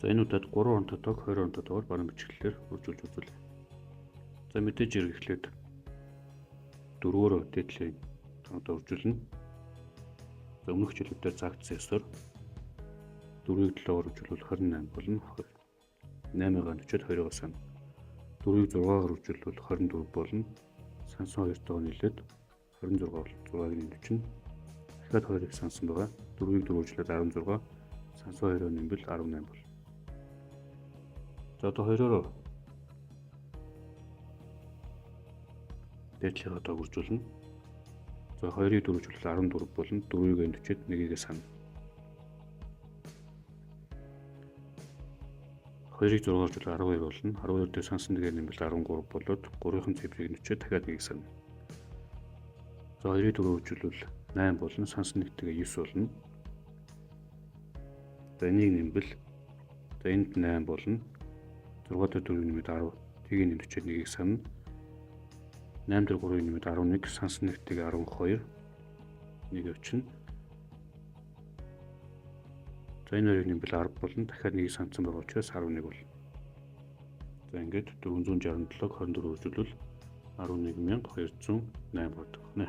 За энэ удаад 3 онцлог 20 онцлогоор баруун бичгэлээр үржүүлж үзүүлье. За мэдээж хэрэглээд 4-өөр дээдлийн тооноор үржүүлнэ. За өмнөх жилүүдээр заагдсан ёсоор 4-ийг 7-оор үржүүлвэл 28 болно. 8-ыг өчөөд 2-ыг сана. 4-ийг 6-аар үржүүлвэл 24 болно. Сансан 2-тойгоо нийлээд 26 бол 6-ыг нэмчихнэ. Дахиад 2-ыг сансан байгаа. 4-ийг 4 үржүүлээд 16, сансан 2-ыг нэмвэл 18 бол. За одоо 2-оор дээдлийнхаа тоог үржүүлнэ. За 2-ыг 4 үржүүлвэл 14 болно. 4-ийг өчөөд 1-ийг сана. 2-ыг 6-аар үржүүлвэл 12 болно. 12 дээр сансан 1-ээр нэмвэл 13 болоод 3-ын цифрыг өчөөд дахиад 1-ийг сана. За 2-ыг 4 үржүүлвэл 8 болно. Сансан 1-тэйгээ 9 болно. За энийг нэмвэл за энд 8 болно. 6 дээр 4-ийг нэмээд 10. Тийг нэмээд өчөөд 1-ийг сана. 8 дээр 3-ыг нэмээд 11, сансан 1-тэйгээ 12. 1 өчнө. За энэ хоёрыг нэмвэл 10 болно. Дахиад 1-ийг сансан байгаа учраас 11 болно. За ингээд 467 24 үржүүлвэл 11208 болдог нэ.